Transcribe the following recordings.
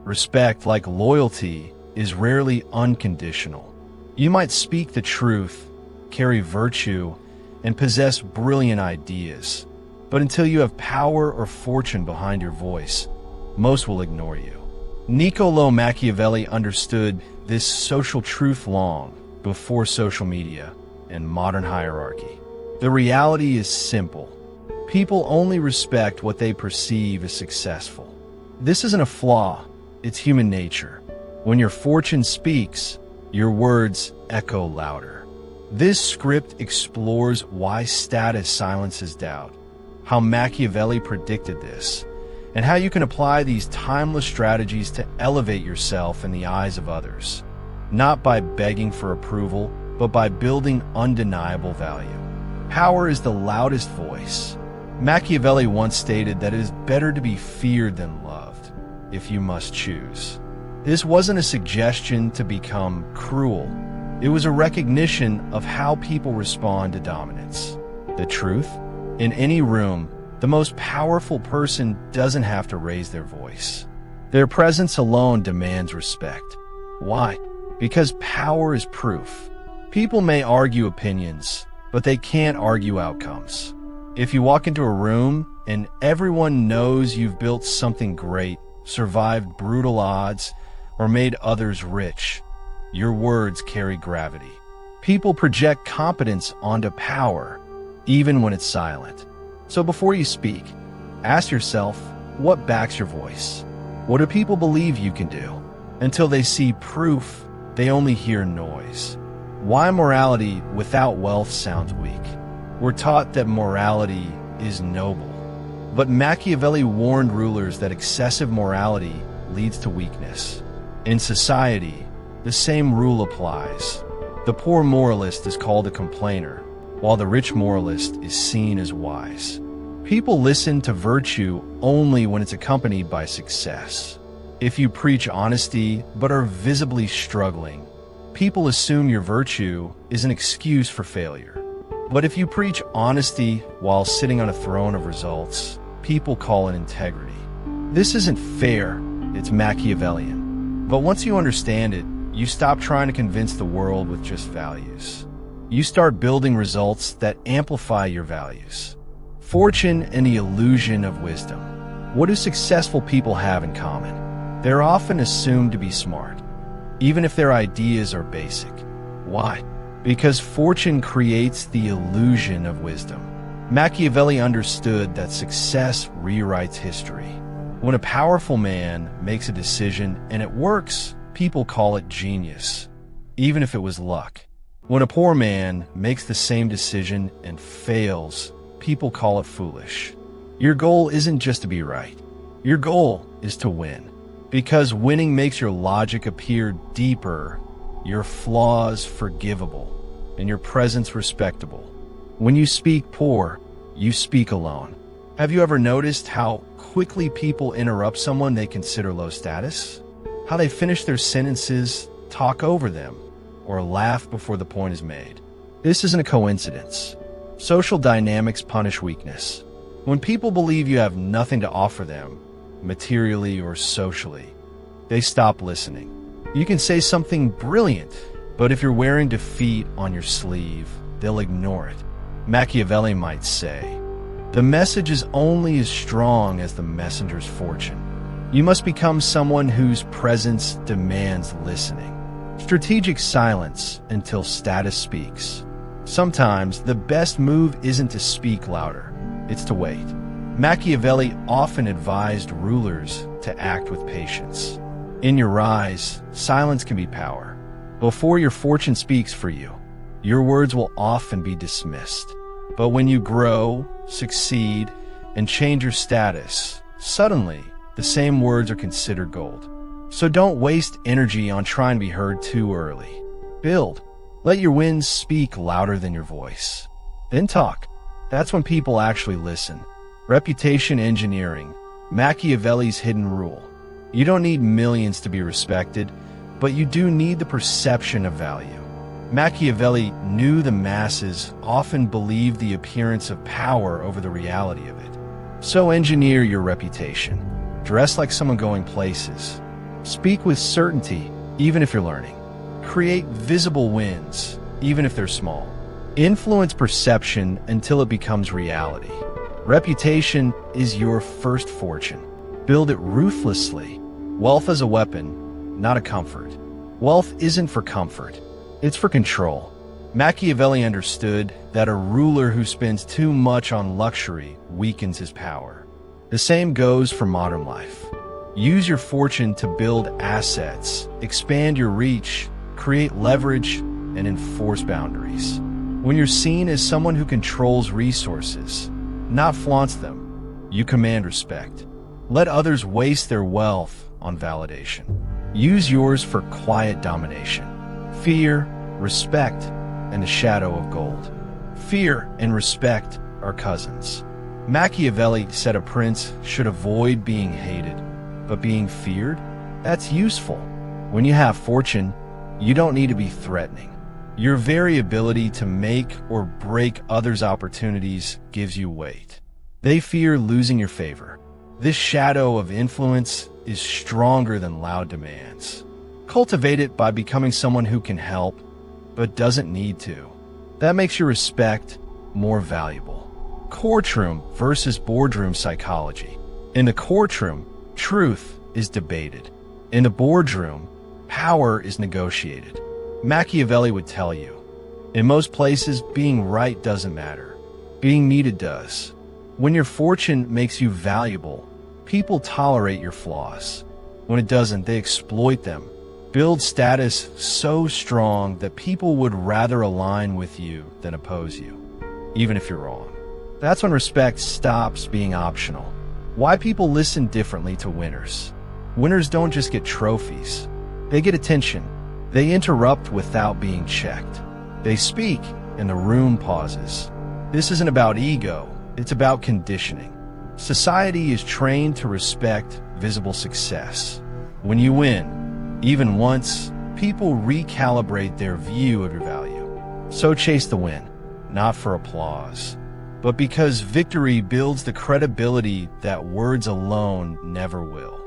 Respect, like loyalty, is rarely unconditional. You might speak the truth, carry virtue, and possess brilliant ideas, but until you have power or fortune behind your voice, most will ignore you. Niccolò Machiavelli understood this social truth long before social media and modern hierarchy. The reality is simple. People only respect what they perceive as successful. This isn't a flaw, it's human nature. When your fortune speaks, your words echo louder. This script explores why status silences doubt, how Machiavelli predicted this, and how you can apply these timeless strategies to elevate yourself in the eyes of others, not by begging for approval, but by building undeniable value. Power is the loudest voice. Machiavelli once stated that it is better to be feared than loved, if you must choose. This wasn't a suggestion to become cruel. It was a recognition of how people respond to dominance. The truth? In any room, the most powerful person doesn't have to raise their voice. Their presence alone demands respect. Why? Because power is proof. People may argue opinions, but they can't argue outcomes. If you walk into a room and everyone knows you've built something great, survived brutal odds, or made others rich, your words carry gravity. People project competence onto power, even when it's silent. So before you speak, ask yourself, what backs your voice? What do people believe you can do? Until they see proof, they only hear noise. Why morality without wealth sounds weak? We're taught that morality is noble. But Machiavelli warned rulers that excessive morality leads to weakness. In society, the same rule applies. The poor moralist is called a complainer, while the rich moralist is seen as wise. People listen to virtue only when it's accompanied by success. If you preach honesty but are visibly struggling, people assume your virtue is an excuse for failure. But if you preach honesty while sitting on a throne of results, people call it integrity. This isn't fair, it's Machiavellian. But once you understand it, you stop trying to convince the world with just values. You start building results that amplify your values. Fortune and the illusion of wisdom. What do successful people have in common? They're often assumed to be smart, even if their ideas are basic. Why? Because fortune creates the illusion of wisdom. Machiavelli understood that success rewrites history. When a powerful man makes a decision and it works, people call it genius, even if it was luck. When a poor man makes the same decision and fails, people call it foolish. Your goal isn't just to be right. Your goal is to win. Because winning makes your logic appear deeper, your flaws forgivable, and your presence respectable. When you speak poor, you speak alone. Have you ever noticed how quickly people interrupt someone they consider low status? How they finish their sentences, talk over them, or laugh before the point is made? This isn't a coincidence. Social dynamics punish weakness. When people believe you have nothing to offer them, materially or socially, they stop listening. You can say something brilliant, but if you're wearing defeat on your sleeve, they'll ignore it. Machiavelli might say, "The message is only as strong as the messenger's fortune." You must become someone whose presence demands listening. Strategic silence until status speaks. Sometimes the best move isn't to speak louder, it's to wait. Machiavelli often advised rulers to act with patience. In your rise, silence can be power. Before your fortune speaks for you, your words will often be dismissed. But when you grow, succeed, and change your status, suddenly, the same words are considered gold. So don't waste energy on trying to be heard too early. Build. Let your wins speak louder than your voice. Then talk. That's when people actually listen. Reputation engineering. Machiavelli's hidden rule. You don't need millions to be respected, but you do need the perception of value. Machiavelli knew the masses often believed the appearance of power over the reality of it. So engineer your reputation. Dress like someone going places. Speak with certainty, even if you're learning. Create visible wins, even if they're small. Influence perception until it becomes reality. Reputation is your first fortune. Build it ruthlessly. Wealth as a weapon, not a comfort. Wealth isn't for comfort. It's for control. Machiavelli understood that a ruler who spends too much on luxury weakens his power. The same goes for modern life. Use your fortune to build assets, expand your reach, create leverage, and enforce boundaries. When you're seen as someone who controls resources, not flaunts them, you command respect. Let others waste their wealth on validation. Use yours for quiet domination. Fear, respect, and the shadow of gold. Fear and respect are cousins. Machiavelli said a prince should avoid being hated, but being feared, that's useful. When you have fortune, you don't need to be threatening. Your very ability to make or break others' opportunities gives you weight. They fear losing your favor. This shadow of influence is stronger than loud demands. Cultivate it by becoming someone who can help, but doesn't need to. That makes your respect more valuable. Courtroom versus boardroom psychology. In the courtroom, truth is debated. In the boardroom, power is negotiated. Machiavelli would tell you, in most places, being right doesn't matter. Being needed does. When your fortune makes you valuable, people tolerate your flaws. When it doesn't, they exploit them. Build status so strong that people would rather align with you than oppose you, even if you're wrong. That's when respect stops being optional. Why people listen differently to winners. Winners don't just get trophies. They get attention. They interrupt without being checked. They speak, and the room pauses. This isn't about ego. It's about conditioning. Society is trained to respect visible success. When you win, even once, people recalibrate their view of your value. So chase the win, not for applause, but because victory builds the credibility that words alone never will.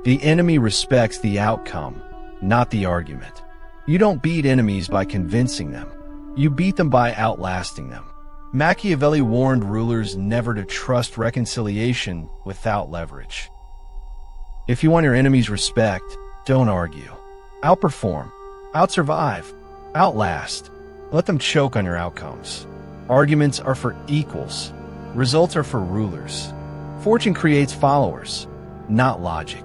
The enemy respects the outcome, not the argument. You don't beat enemies by convincing them. You beat them by outlasting them. Machiavelli warned rulers never to trust reconciliation without leverage. If you want your enemy's respect, don't argue. Outperform. Outsurvive. Outlast. Let them choke on your outcomes. Arguments are for equals. Results are for rulers. Fortune creates followers, not logic.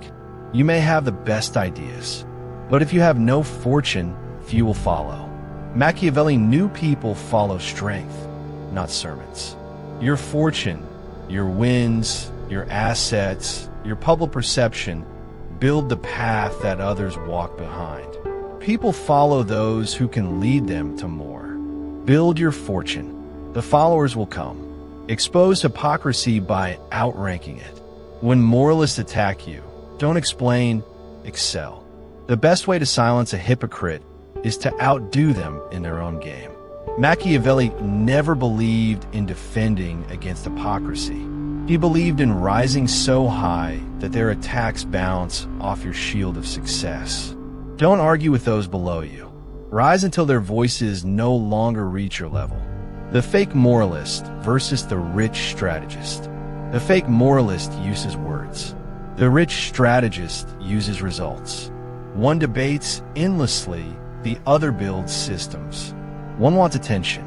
You may have the best ideas, but if you have no fortune, few will follow. Machiavelli knew people follow strength, not sermons. Your fortune, your wins, your assets, your public perception build the path that others walk behind. People follow those who can lead them to more. Build your fortune. The followers will come. Expose hypocrisy by outranking it. When moralists attack you, don't explain, excel. The best way to silence a hypocrite is to outdo them in their own game. Machiavelli never believed in defending against hypocrisy. He believed in rising so high that their attacks bounce off your shield of success. Don't argue with those below you. Rise until their voices no longer reach your level. The fake moralist versus the rich strategist. The fake moralist uses words. The rich strategist uses results. One debates endlessly, the other builds systems. One wants attention,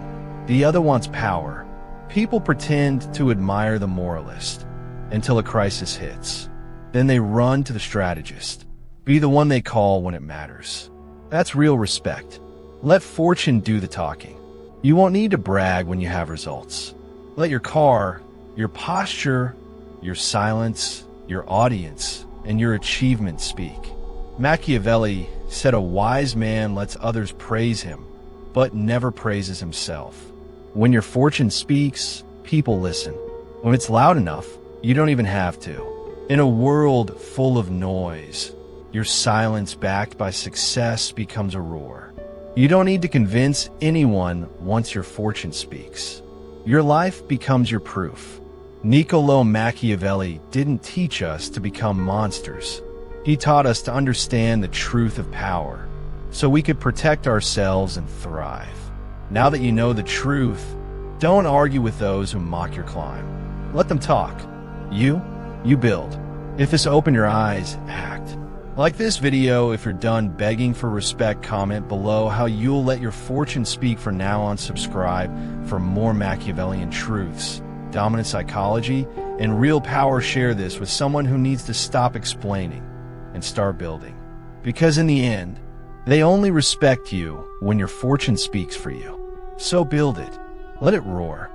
the other wants power. People pretend to admire the moralist until a crisis hits. Then they run to the strategist. Be the one they call when it matters. That's real respect. Let fortune do the talking. You won't need to brag when you have results. Let your car, your posture, your silence, your audience, and your achievement speak. Machiavelli said a wise man lets others praise him, but never praises himself. When your fortune speaks, people listen. When it's loud enough, you don't even have to. In a world full of noise, your silence backed by success becomes a roar. You don't need to convince anyone once your fortune speaks. Your life becomes your proof. Niccolò Machiavelli didn't teach us to become monsters. He taught us to understand the truth of power, so we could protect ourselves and thrive. Now that you know the truth, don't argue with those who mock your climb. Let them talk. You build. If this opened your eyes, act. Like this video if you're done begging for respect. Comment below how you'll let your fortune speak. For now on, subscribe for more Machiavellian truths, dominant psychology, and real power. Share this with someone who needs to stop explaining and start building. Because in the end, they only respect you when your fortune speaks for you. So build it. Let it roar.